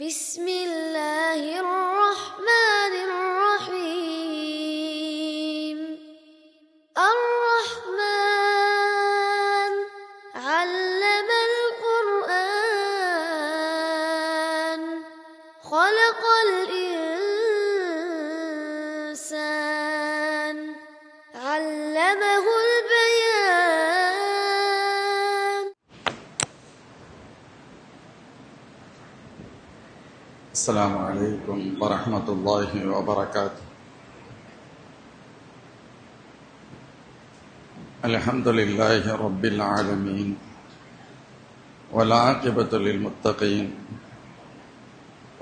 بسم الله الرحمن الرحيم الرحمن علم القرآن خلق الإنسان علمه البيان. السلام عليكم ورحمة الله وبركاته. الحمد لله رب العالمين والعاقبة للمتقين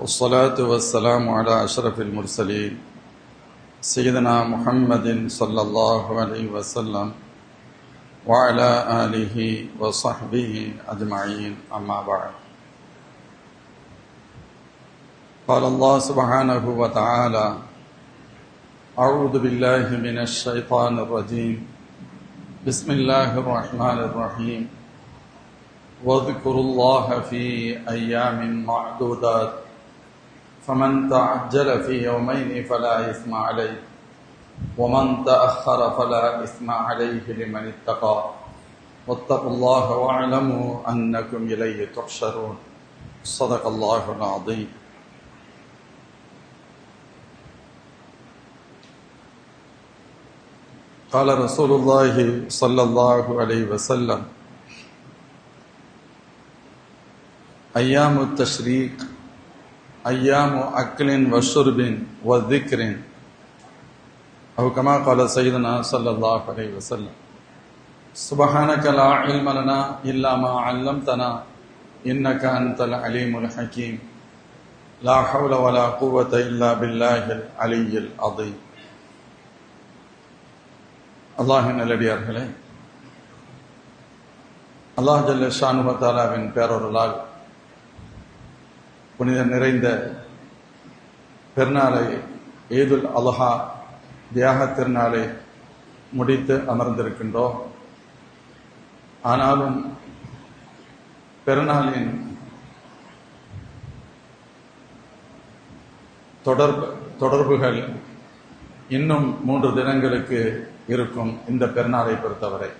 والصلاة والسلام على أشرف المرسلين سيدنا محمد صلى الله عليه وسلم وعلى آله وصحبه أجمعين. أما بعد، قال الله سبحانه وتعالى: أعوذ بالله من الشيطان الرجيم بسم الله الرحمن الرحيم واذكروا الله في أيام معدودات فمن تعجل في يومين فلا إثم عليه ومن تأخر فلا إثم عليه لمن اتقى واتقوا الله واعلموا أنكم إليه تحشرون. صدق الله العظيم. قال رسول الله صلى الله عليه وسلم: أيام التشريق أيام أكل وشرب وذكر، أو كما قال سيدنا صلى الله عليه وسلم: سبحانك لا علم لنا إلا ما علمتنا إنك أنت العليم الحكيم لا حول ولا قوة إلا بالله العلي العظيم. அல்லாஹின் நல்லடியார்களே, அல்லாஹ் ஜல்ல ஷானு வ தஆலாவின் பேரருளால் புனித நிறைந்த பெருநாளை ஈதுல் அல்ஹா தியாக திருநாளை முடித்து அமர்ந்திருக்கின்றோம். ஆனாலும் பெருநாளின் தொடர்புகள் இன்னும் 3 தினங்களுக்கு இருக்கும். இந்த பெருநாளை பொறுத்தவரை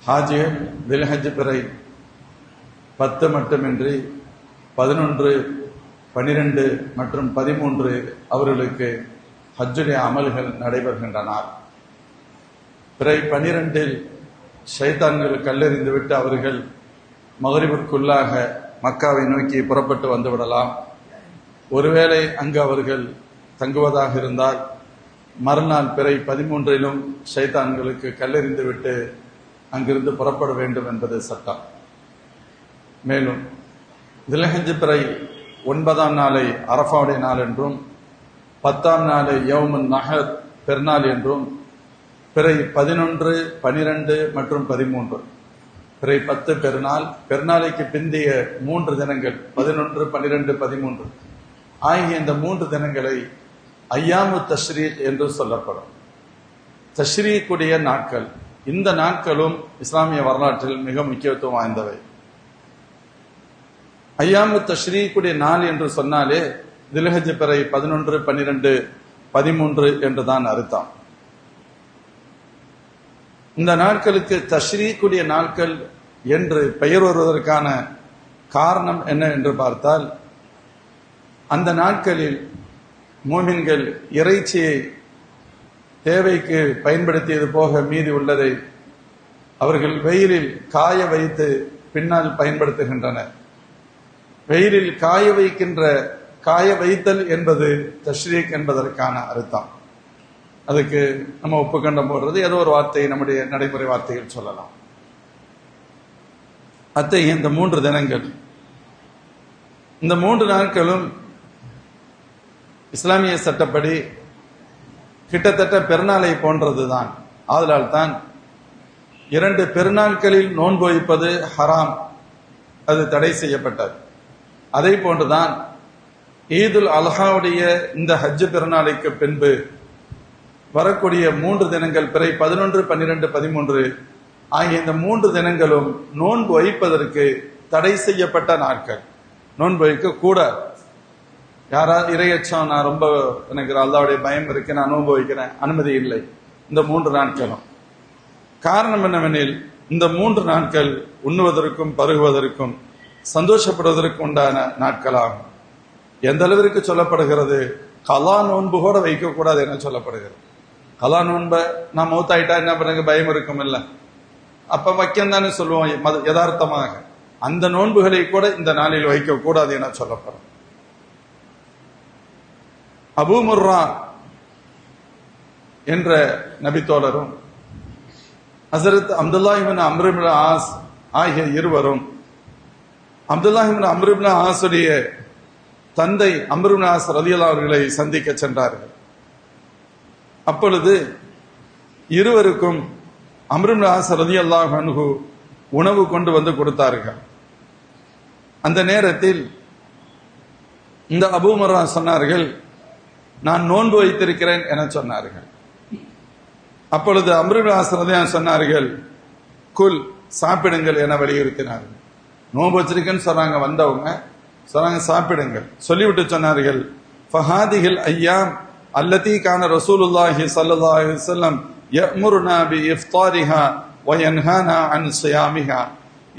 ஹாஜிகள் தில்ஹஜ் பிறை 10 மட்டுமின்றி 11, 12 மற்றும் 13 அவர்களுக்கு ஹஜ்ஜுடைய அமல்கள் நடைபெறுகின்றன. பிறை 12இல் ஷைத்தான்கள் கல்லெறிந்துவிட்டு அவர்கள் மகரிபிற்குள்ளாக மக்காவை நோக்கி புறப்பட்டு வந்துவிடலாம். ஒருவேளை அங்கு அவர்கள் தங்குவதாக இருந்தால் மறுநாள் பிறை 13இலும் ஷைத்தான்களுக்கு கல்லெறிந்து விட்டு அங்கிருந்து புறப்பட வேண்டும் என்பது சட்டம். மேலும் தில்ஹஜ் பிறை 9ஆம் நாளை அரஃபாவுடைய நாள் என்றும் 10ஆம் நாளை யௌமுன் நஹர் பெருநாள் என்றும் பிறை 11, 12 மற்றும் 13 பிறை 10 பெருநாள், பெருநாளைக்கு பிந்தைய 3 தினங்கள் 11, 12, 13 ஆகிய இந்த 3 தினங்களை ஐயாமு தஷ்ரீக் என்று சொல்லப்படும். தஷ்ரீக்குடைய நாட்கள். இந்த நாட்களும் இஸ்லாமிய வரலாற்றில் மிக முக்கியத்துவம் வாய்ந்தவை. ஐயாமு தஷ்ரீக்குடைய நாள் என்று சொன்னாலே தில்ஹஜ் பிறை 11, 12, 13 என்றுதான் அர்த்தம். இந்த நாட்களுக்கு தஷ்ரீக்குடைய நாட்கள் என்று பெயர் வருவதற்கான காரணம் என்ன என்று பார்த்தால், அந்த நாட்களில் மூமின்கள் இறைச்சியை தேவைக்கு பயன்படுத்தியது போக மீதி உள்ளதை அவர்கள் வெயிலில் காய வைத்து பின்னால் பயன்படுத்துகின்றனர். வெயிலில் காய வைத்தல் என்பது தஷ்ரீக் என்பதற்கான அர்த்தம். அதுக்கு நம்ம ஒப்புக்கண்டம் போடுறது ஏதோ ஒரு வார்த்தை நம்முடைய நடைமுறை வார்த்தைகள் சொல்லலாம். அத்தகைய இந்த 3 தினங்கள், இந்த 3 நாட்களும் இஸ்லாமிய சட்டப்படி கிட்டத்தட்ட பெருநாளை போன்றதுதான். ஆதலால் தான் 2 பெருநாட்களில் நோன்பு வைப்பது ஹராம், அது தடை செய்யப்பட்டது. அதே போன்றுதான் ஈதுல் அல்ஹாவுடைய இந்த ஹஜ் பெருநாளைக்கு பின்பு வரக்கூடிய 3 தினங்கள் பிறை 11, 12, 13 ஆகிய இந்த 3 தினங்களும் நோன்பு வைப்பதற்கு தடை செய்யப்பட்ட நாட்கள். நோன்பு வைக்க கூடாது. யாராவது இறையச்சம், நான் ரொம்ப எனக்கு அல்லாஹ்வுடைய பயம் இருக்கு, நான் நோன்பு வைக்கிறேன், அனுமதி இல்லை இந்த 3 நாட்களும். காரணம் என்னவெனில், இந்த 3 நாட்கள் உண்ணுவதற்கும் பருகுவதற்கும் சந்தோஷப்படுவதற்கு உண்டான நாட்களாகும். எந்த அளவிற்கு சொல்லப்படுகிறது, கலா நோன்பு கூட வைக்கக்கூடாது என சொல்லப்படுகிறது. கலா நோன்பை நான் மௌத்தாயிட்டா என்ன பண்ணுங்க பயம் இருக்கும் இல்ல, அப்ப வைக்கம் தானே சொல்லுவோம் யதார்த்தமாக. அந்த நோன்புகளை கூட இந்த நாளில் வைக்கக்கூடாது என சொல்லப்படும். அபூ முர்ரா என்ற நபித்தோழரும் ஹஸரத் அப்துல்லாஹ் இப்னு அம்ர் இப்னு ஆஸ் ஆகிய இருவரும் அப்துல்லாஹ் இப்னு அம்ர் இப்னு ஆஸுடைய தந்தை அம்ர் இப்னு ஆஸ் ரலியல்லாஹு அவர்களை சந்திக்க சென்றார்கள். அப்பொழுது இருவருக்கும் அம்ர் இப்னு ஆஸ் ரலியல்லாஹு அன்ஹு உணவு கொண்டு வந்து கொடுத்தார்கள். அந்த நேரத்தில் இந்த அபூ முர்ரா சொன்னார்கள், நான் நோன்பு வைத்திருக்கிறேன் என சொன்னார்கள். அப்பொழுது அம்ர் இப்னு ஆஸ் ரலியல்லாஹு சொன்னார்கள், குல் சாப்பிடுங்கள் என வலியுறுத்தினார்கள். நோன்பு வச்சிருக்கேன்னு சொன்னாங்க, வந்தவங்க சொன்னாங்க சாப்பிடுங்கள். சொல்லிவிட்டு சொன்னார்கள், ஃபஹாதிஹில் ஐயாம் அல்லதி கான ரசூலுல்லாஹி ஸல்லல்லாஹு அலைஹி வஸல்லம் யஅமுருனா பி இஃப்தாரிஹா வ யன்ஹானா அன் ஸியாமிஹா.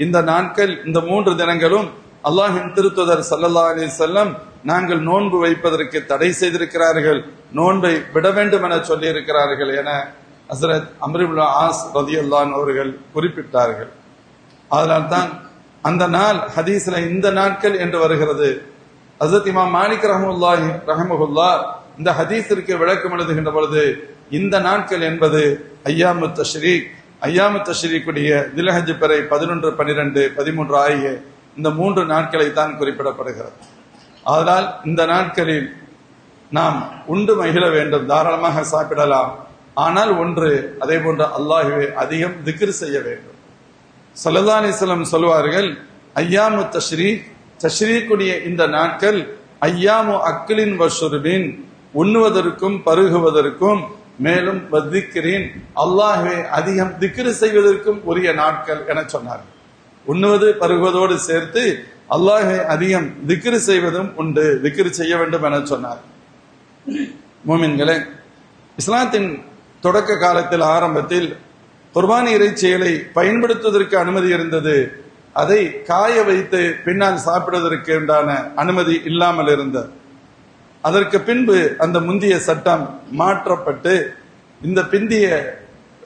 இந்த நாட்கள், இந்த 3 தினங்களும் அல்லாஹ்வின் திருத்தூதர் ஸல்லல்லாஹு அலைஹி வஸல்லம் நாங்கள் நோன்பு வைப்பதற்கு தடை செய்திருக்கிறார்கள், நோன்பை விட வேண்டும் என சொல்லி இருக்கிறார்கள் என ஹஸரத் அம்ர் இப்னு ஆஸ் ரலியல்லாஹு அன்ஹு அவர்கள் குறிப்பிட்டார்கள். அதனால்தான் அந்த நாள் ஹதீஸ்ல இந்த நாட்கள் என்று வருகிறது. ஹஸரத் இமாம் மாலிக் ரஹ்மத்துல்லாஹி இந்த ஹதீஸிற்கு விளக்கம் எழுதுகின்ற பொழுது, இந்த நாட்கள் என்பது ஐயாமு தஷ்ரீக், ஐயாமு தஷ்ரீக்குடைய தில்ஹஜ் பிறை 11, 12, 13 ஆகிய இந்த 3 நாட்களை தான் குறிப்பிடப்படுகிறது. அதனால் இந்த நாட்களில் நாம் உண்டு மகிழ வேண்டும், தாராளமாக சாப்பிடலாம். ஆனால் ஒன்று, அதே போன்று அல்லாஹ்வை அதிகம் திக்ர் செய்ய வேண்டும். ஸல்லல்லாஹு அலைஹி வஸல்லம் சொல்வார்கள், ஐயாமு தஷ்ரீக், தஷ்ரீக்குடைய இந்த நாட்கள் ஐயாமு அக்லின் வஷுர்பின், உண்ணுவதற்கும் பருகுவதற்கும், மேலும் வதிக்ரின், அல்லாஹ்வை அதிகம் திக்ர் செய்வதற்கும் உரிய நாட்கள் என சொன்னார்கள். உண்ணுவது பருகுவதோடு சேர்த்து அல்லாஹ்வை அதிகம் திக்ர் செய்வதும் உண்டு, திக்ர் செய்ய வேண்டும் என சொன்னார். மூமின்களே, இஸ்லாத்தின் தொடக்க காலத்தில் ஆரம்பத்தில் குர்பானி இறைச்சிகளை பயன்படுத்துவதற்கு அனுமதி இருந்தது. அதை காய வைத்து பின்னால் சாப்பிடுவதற்கு உண்டான அனுமதி இல்லாமல் இருந்தது. அதற்கு பின்பு அந்த முந்திய சட்டம் மாற்றப்பட்டு, இந்த பிந்திய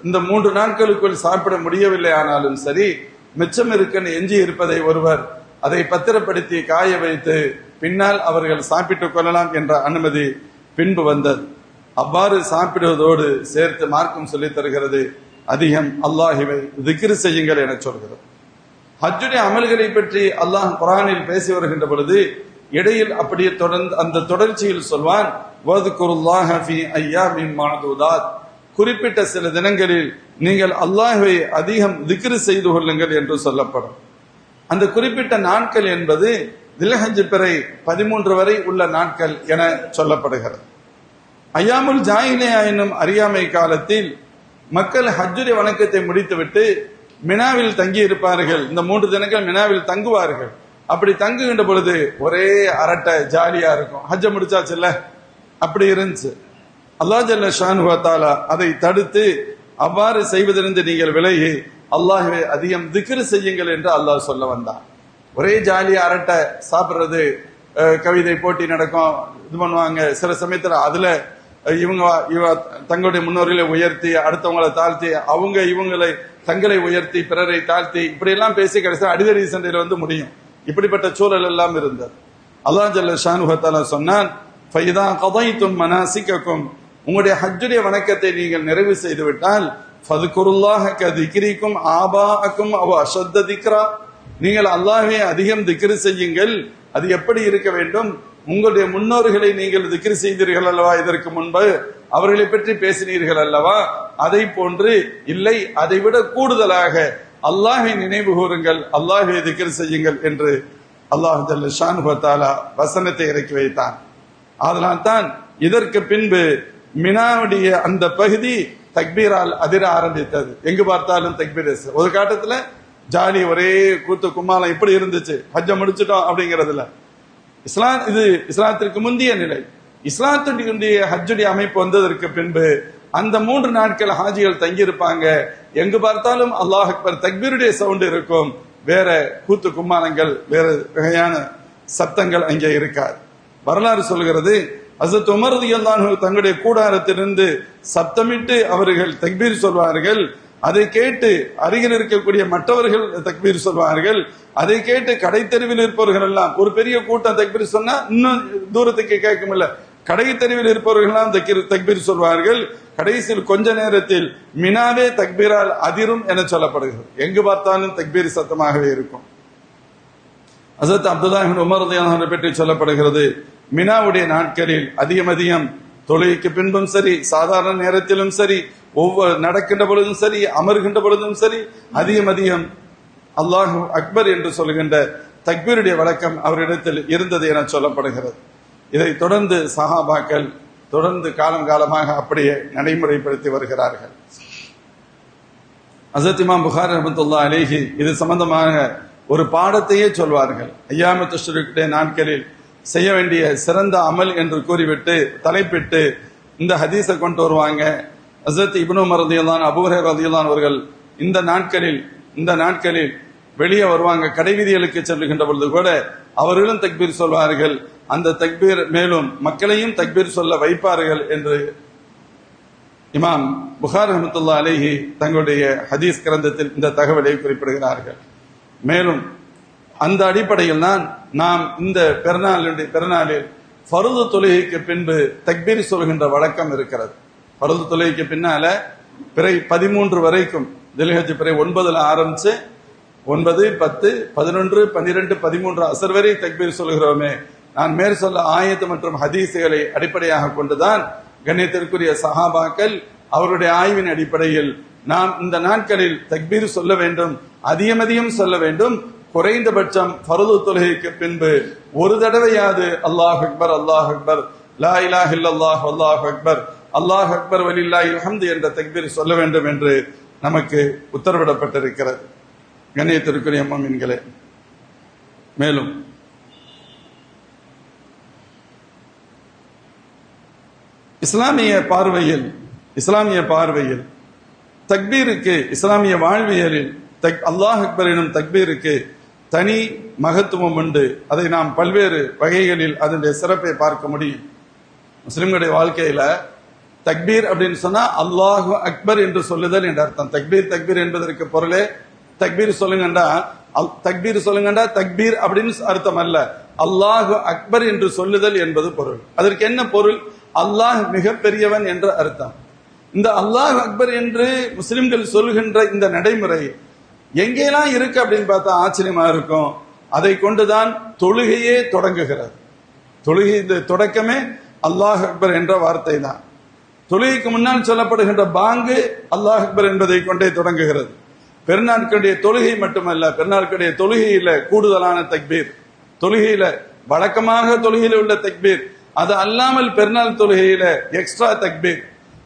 இந்த 3 நாட்களுக்குள் சாப்பிட முடியவில்லை ஆனாலும் சரி, மிச்சம் இருக்கன்னு எஞ்சி இருப்பதை ஒருவர் அதை பத்திரப்படுத்தி காய வைத்து பின்னால் அவர்கள் சாப்பிட்டுக் கொள்ளலாம் என்ற அனுமதி பின்பு வந்தது. அவ்வாறு சாப்பிடுவதோடு சேர்த்து மார்க்கம் சொல்லித் தருகிறது, அதிகம் அல்லாஹ்வை திக்ர் செய்யுங்கள் என சொல்கிறது. ஹஜ்ஜுடைய அமல்களை பற்றி அல்லாஹ் குர்ஆனில் பேசி வருகின்ற பொழுது இடையில் அப்படியே தொடர்ந்து அந்த தொடர்ச்சியில் சொல்வான், வذ்குருல்லாஹ ஃபீ அய்யாமின் மஅதூதாத், குறிப்பிட்ட சில தினங்களில் நீங்கள் அல்லாஹ்வை அதிகம் திக்ர் செய்து கொள்ளுங்கள் என்று சொல்லப்படும். அந்த குறிப்பிட்ட நாட்கள் என்பது தில்ஹஜ் பிறை 13 வரை உள்ள நாட்கள் என சொல்லப்படுகிறது. ஐயாமுல் ஜாஹிலியா என்னும் அறியாமை காலத்தில் மக்கள் ஹஜ்ஜுடைய வணக்கத்தை முடித்துவிட்டு மினாவில் தங்கி இருப்பார்கள். இந்த 3 தினங்கள் மினாவில் தங்குவார்கள். அப்படி தங்குகின்ற பொழுது ஒரே அரட்டை ஜாலியா இருக்கும். ஹஜ்ஜ முடிச்சாச்சுல்ல, அப்படி இருந்துச்சு. அல்லாஹ் ஜல்ல ஷானுஹு வ தஆலா அதை தடுத்து, அவ்வாறு செய்வதிலிருந்து நீங்கள் விலகி அல்லாஹ்வை அதிகம் திக்ர் செய்யுங்கள் என்று அல்லாஹ் சொல்ல வந்தான். ஒரே ஜாலியா அரட்டை சாப்பிடுறது, கவிதை போட்டி நடக்கும், இது பண்ணுவாங்க. சில சமயத்துல அதுல இவங்க தங்களுடைய முன்னோர்களை உயர்த்தி அடுத்தவங்களை தாழ்த்தி, அவங்க இவங்களை தங்களை உயர்த்தி பிறரை தாழ்த்தி, இப்படி எல்லாம் பேசி கடைசியா அடிதடி சண்டையில வந்து முடியும். இப்படிப்பட்ட சூழல் எல்லாம் இருந்தது. அல்லாஹ் ஜல்ல ஷானுஹு வ தஆலா சொன்னான், ஃபைதா கதைத்தும் மனாசிக்கக்கும், உங்களுடைய ஹஜ்ஜுடைய வணக்கத்தை நீங்கள் நிறைவு செய்து விட்டால், ஃபذ்குருல்லாஹ கதிக்ரிக்கும் ஆபாஅக்கும் அவ அஷத்த திக்ரா, நீங்கள் அல்லாஹ்வை அதிகம் திக்ர் செய்யுங்கள். அது எப்படி இருக்க வேண்டும்? உங்களுடைய முன்னோர்களை நீங்கள் திக்ர் செய்தீர்கள் அல்லவா, இதற்கு முன்பு அவர்களை பற்றி பேசினீர்கள் அல்லவா, அதை போன்று இல்லை, அதை விட கூடுதலாக அல்லாஹ்வை நினைவு கூறுங்கள், அல்லாஹ்வை திக்ர் செய்யுங்கள் என்று அல்லாஹ் ஜல்ல ஷானுஹு வ தஆலா வசனத்தை இறக்கி வைத்தான். அதனால் தான் இதற்கு பின்பு மினாவுடைய அந்த பகுதி தக்பீரால் அதிர ஆரம்பித்தது. எங்கு பார்த்தாலும் தக்பீர். ஒரு காட்டத்துல ஜாலி, ஒரே கூத்து கும்மாளம் இப்படி இருந்துச்சு. ஹஜ்ஜ முடிச்சிட்டோம் அப்படிங்கறதுல இது இஸ்லாத்திற்கு முந்தைய நிலை. இஸ்லாத்துடைய ஹஜ்ஜுடைய அமைப்பு வந்ததற்கு பின்பு அந்த 3 நாட்கள் ஹாஜிகள் தங்கியிருப்பாங்க. எங்கு பார்த்தாலும் அல்லாஹ் அக்பர் தக்பீருடைய சவுண்ட் இருக்கும். வேற கூத்து கும்மாளங்கள், வேற வகையான சத்தங்கள் அங்கே இருக்காது. வரலாறு சொல்கிறது, ஹஸரத் உமர் ரலியல்லாஹு அன்ஹு தங்களுடைய கூடாரத்திலிருந்து சப்தமிட்டு அவர்கள் தக்பீர் சொல்வார்கள். அதை கேட்டு அருகில் இருக்கக்கூடிய மற்றவர்கள் தக்பீர் சொல்வார்கள். அதை கேட்டு கடை தெருவில் இருப்பவர்கள் எல்லாம், ஒரு பெரிய கூட்டம் தக்பீர் சொன்னா இன்னும் தூரத்துக்கு கேட்கும் இல்ல, கடை தெருவில் இருப்பவர்கள் எல்லாம் தக்பீர் சொல்வார்கள். கடைசியில் கொஞ்ச நேரத்தில் மினாவே தக்பீரால் அதிரும் என சொல்லப்படுகிறது. எங்கு பார்த்தாலும் தக்பீர் சத்தமாகவே இருக்கும். ஹஸரத் அப்துல்லாஹ் இப்னு உமர் ரலியல்லாஹு அன்ஹு பற்றி சொல்லப்படுகிறது, மினாவுடைய நாட்களில் அதிகம் தொழுகைக்கு பின்பும் சரி, சாதாரண நேரத்திலும் சரி, ஒவ்வொரு நடக்கின்ற பொழுதும் சரி, அமர்கின்ற பொழுதும் சரி, அதிகம் அல்லாஹு அக்பர் என்று சொல்கின்ற தக்பீருடைய வழக்கம் அவரிடத்தில் இருந்தது என சொல்லப்படுகிறது. இதை தொடர்ந்து சஹாபாக்கள் தொடர்ந்து காலமாக அப்படியே நடைமுறைப்படுத்தி வருகிறார்கள். ஹஸரத் இமாம் புகாரி ரஹ்மத்துல்லாஹி அலைஹி இது சம்பந்தமாக ஒரு பாடத்தையே சொல்வார்கள். ஐயாமு தஷ்ரீக்குடைய நாட்களில் செய்ய வேண்டிய சிறந்த அமல் என்று கூறிவிட்டு தலைப்பிட்டு இந்த ஹதீஸை கொண்டு வருவாங்க. ஹஸரத் இப்னு உமர் ரலியல்லாஹு அன்ஹு, அபூ ஹுரைரா ரலியல்லாஹு அன்ஹு அவர்கள் இந்த நாட்களில் வெளியே வருவாங்க. கடைவீதிகளுக்கு செல்லுகின்ற பொழுது கூட அவர்களும் தக்பீர் சொல்வார்கள். அந்த தக்பீர் மேலும் மக்களையும் தக்பீர் சொல்ல வைப்பார்கள் என்று இமாம் புகாரி ரஹ்மத்துல்லாஹி அலைஹி தங்களுடைய ஹதீஸ் கிரந்தத்தில் இந்த தகவலை குறிப்பிடுகிறார்கள். மேலும் அந்த அடிப்படையில் தான் நாம் இந்த பெருநாளில் ஃபர்து தொழுகைக்கு பின்பு தக்பீர் சொல்கின்ற வழக்கம் இருக்கிறது. ஃபர்து தொழுகைக்கு பின்னால பிறை 13 வரைக்கும், தில்ஹஜ் பிறை 9 ஆரம்பிச்சு 9, 10, 11, 12, 13 அசர் வரை தக்பீர் சொல்கிறோமே, நான் மேற் சொல்ல ஆயத்து மற்றும் ஹதீசுகளை அடிப்படையாக கொண்டுதான் கண்ணியத்திற்குரிய சஹாபாக்கள் அவருடைய ஆய்வின் அடிப்படையில் நாம் இந்த நாட்களில் தக்பீர் சொல்ல வேண்டும், அதிகம் சொல்ல வேண்டும். குறைந்தபட்சம் ஃபர்து தொழுகைக்கு பின்பு ஒரு தடவையாவது அல்லாஹ் அக்பர் அல்லாஹ் அக்பர் லா இலாஹ இல்லல்லாஹ் அல்லாஹ் அக்பர் அல்லாஹ் அக்பர் வலில்லாஹில் ஹம்து என்ற தக்பீர் சொல்ல வேண்டும் என்று நமக்கு உத்தரவிடப்பட்டிருக்கிறது. கண்ணியத்திற்குரிய முஃமின்களே, மேலும் இஸ்லாமிய பார்வையில் தக்பீருக்கு, இஸ்லாமிய வாழ்வியலில் அல்லாஹ் அக்பர் எனும் தக்பீருக்கு தனி மகத்துவம் உண்டு. அதை நாம் பல்வேறு வகைகளில் அதனுடைய சிறப்பை பார்க்க முடியும். முஸ்லிம்களுடைய வாழ்க்கையில தக்பீர் அப்படின்னு சொன்னா அல்லாஹு அக்பர் என்று சொல்லுதல் என்ற அர்த்தம். தக்பீர் என்பதற்கு பொருளே தக்பீர் சொல்லுங்கண்டா தக்பீர் அப்படின்னு அர்த்தம் அல்ல, அல்லாஹு அக்பர் என்று சொல்லுதல் என்பது பொருள். அதற்கு என்ன பொருள்? அல்லாஹ் மிக பெரியவன் என்ற அர்த்தம். இந்த அல்லாஹ் அக்பர் என்று முஸ்லிம்கள் சொல்கின்ற இந்த நடைமுறை எங்கெல்லாம் இருக்கு அப்படின்னு பார்த்தா ஆச்சரியமா இருக்கும். அதை கொண்டுதான் தொழுகையே தொடங்குகிறது. தொழுகை இந்த தொடக்கமே அல்லாஹ் அக்பர் என்ற வார்த்தை தான். தொழுகைக்கு முன்னால் சொல்லப்படுகின்ற பாங்கு அல்லாஹ் அக்பர் என்பதை கொண்டே தொடங்குகிறது. பெருநாட்களுடைய தொழுகை மட்டுமல்ல, பெருநாட்களுடைய தொழுகையில கூடுதலான தக்பீர், தொழுகையில வழக்கமாக தொழுகையில உள்ள தக்பீர், அது அல்லாமல் பெருநாள் தொழுகையில எக்ஸ்ட்ரா தக்பீர்,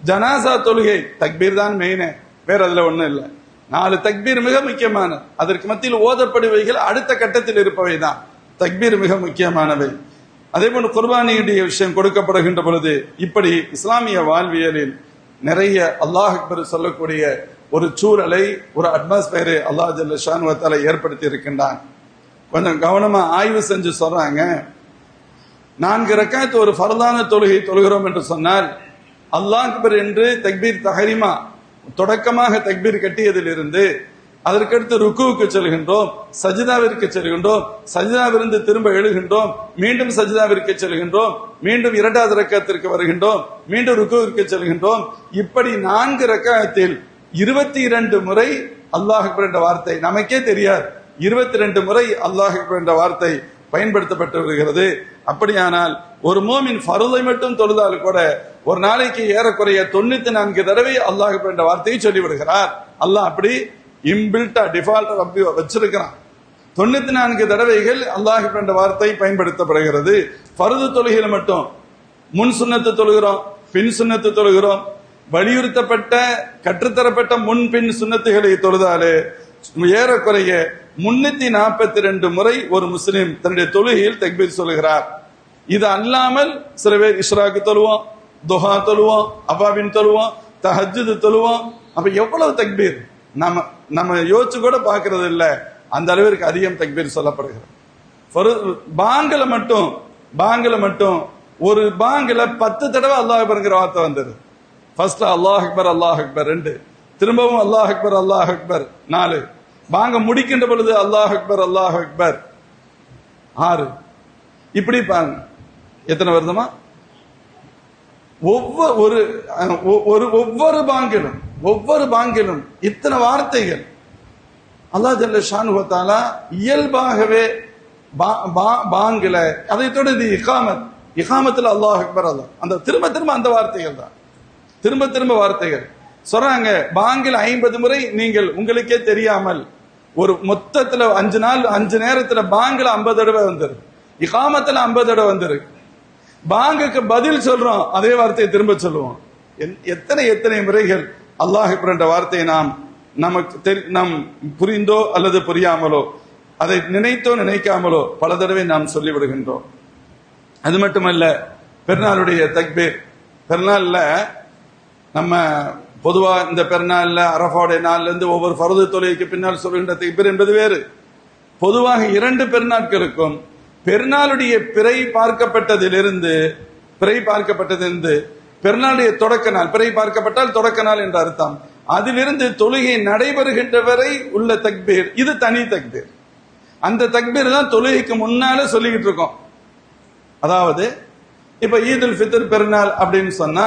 ஜனாசா தொழுகை தக்பீர் தான் மெயினே, வேற அதுல ஒண்ணும் இல்லை. 4 தக்பீர் மிக முக்கியமான, அதற்கு மத்தியில் ஓதப்படுவைகள் அடுத்த கட்டத்தில் இருப்பவை தான் தக்பீர் மிக முக்கியமானவை. அதே போன்று குர்பானியுடைய விஷயம் கொடுக்கப்படுகின்ற பொழுது இப்படி இஸ்லாமிய வாழ்வியலில் நிறைய அல்லாஹ் அக்பர் சொல்லக்கூடிய ஒரு சூழலை, ஒரு அட்மாஸ்பியரை அல்லாஹ் ஜல்ல ஷானு வ தஆலா ஏற்படுத்தி இருக்கின்றான். கொஞ்சம் கவனமா ஆய்வு செஞ்சு சொல்றாங்க. 4 ரக்காத் ஒரு ஃபர்தான தொழுகை தொழுகிறோம் என்று சொன்னால் அல்லாஹ் அக்பர் என்று தக்பீர் தஹரீமா தொடக்கமாக தக்பீர் கட்டியதிலிருந்து அதற்கடுத்து ருக்குவுக்கு செல்கின்றோம், சஜிதாவிற்கு செல்கின்றோம், சஜிதாவிலிருந்து திரும்ப எழுகின்றோம், மீண்டும் சஜிதாவிற்கு செல்கின்றோம், மீண்டும் 2வது ரக்காத்திற்கு வருகின்றோம், மீண்டும் ருக்குவிற்கு செல்கின்றோம். இப்படி 4 ரக்காத்தில் 22 முறை அல்லாஹ் அக்பர் என்ற வார்த்தை நமக்கே தெரியாது. 22 முறை அல்லாஹ் அக்பர் என்ற வார்த்தை பயன்படுத்தப்பட்டு வருகிறது. அப்படியானால் ஒரு மோமின் ஃபர்தை மட்டும் தொழுதால் கூட ஒரு நாளைக்கு ஏறக்குறைய 94 தடவை அல்லாஹ் அக்பர் என்ற வார்த்தையை சொல்லி விடுகிறார். அல்லாஹ் அப்படி இன்பில்ட்டா டிஃபால்ட் அப்படி வச்சிருக்கிறான். 94 தடவைகள் அல்லாஹ் அக்பர் என்ற வார்த்தை பயன்படுத்தப்படுகிறது. ஃபர்து தொழுகையில மட்டும் முன் சுன்னத்து தொழுகிறோம், பின் சுன்னத்து தொழுகிறோம், வலியுறுத்தப்பட்ட கற்றுத்தரப்பட்ட முன் பின் சுன்னத்துகளை தொழுதாலே ஏறக்குறைய 342 முறை ஒரு முஸ்லிம் தன்னுடைய தொழுகையில் தக்பீர் சொல்லுகிறார். இது அல்லாமல் சில பேர் இஷ்ராக்கு தொழுவோம், துஹா தொழுவோம், அவாபின் தொழுவோம், தஹஜ்ஜுத் தொழுவோம். அப்ப எவ்வளவு தக்பீர் நம்ம யோசிச்சு கூட பாக்குறது இல்ல. அந்த அளவிற்கு அதிகம் தக்பீர் சொல்லப்படுகிறது. பாங்கல மட்டும் ஒரு பாங்கல 10 தடவை அல்லாஹ் அக்பர்ங்கிற வார்த்தை வந்தது. ஃபர்ஸ்ட் அல்லாஹ் அக்பர் 2, திரும்பவும் அல்லாஹ் அக்பர் 4, பாங்க முடிக்கின்ற பொழுது அல்லாஹ் அக்பர் 6. இப்படி பாருங்க எத்தனை வருதுமா? ஒவ்வொரு பாங்கிலும் இத்தனை வார்த்தைகள். அல்லாஹ் ஜல்ல ஷானுஹு வ தஆலா இயல்பாகவே பாங்கில அதை தொடர்ந்து இகாமத்துல அல்லாஹ் அக்பர் அந்த திரும்ப அந்த வார்த்தைகள் தான், திரும்ப வார்த்தைகள் சொல்றாங்க. பாங்கில் 50 முறை நீங்கள் உங்களுக்கே தெரியாமல் ஒரு மொத்தத்துல 5 நேரத்துல பாங்கில 50 தடவை வந்துருக்கு, இகாமத்துல 50 தடவை வந்துருக்கு. பாங்குக்கு பதில் சொல்றோம், அதே வார்த்தையை திரும்ப சொல்லுவோம். எத்தனை முறைகள் அல்லாஹ் அக்பர் என்ற வார்த்தையை நாம் புரிந்தோ அல்லது புரியாமலோ, அதை நினைத்தோ நினைக்காமலோ பல தடவை நாம் சொல்லிவிடுகின்றோம். அது மட்டுமல்ல, பெருநாளுடைய தக்பீர், பெருநாள்ல நம்ம பொதுவா இந்த பெருநாள்ல அரஃபாவுடைய நாள்ல இருந்து ஒவ்வொரு ஃபர்து தொழுகைக்கு பின்னால் சொல்கின்ற தக்பீர் என்பது வேறு. பொதுவாக 2 பெருநாட்களுக்கும் பெருநாளுடைய பிறை பார்க்கப்பட்டதிலிருந்து பெருநாளுடைய தொடக்க நாள், பிறை பார்க்கப்பட்டால் தொடக்க நாள் என்ற அர்த்தம், அதிலிருந்து தொழுகை நடைபெறுகின்ற வரை உள்ள தக்பீர் இது தனி தக்பீர். அந்த தக்பீர் தான் தொழுகைக்கு முன்னால சொல்லிக்கிட்டு இருக்கோம். அதாவது இப்ப ஈதுல் ஃபித்ர் பெருநாள் அப்படின்னு சொன்னா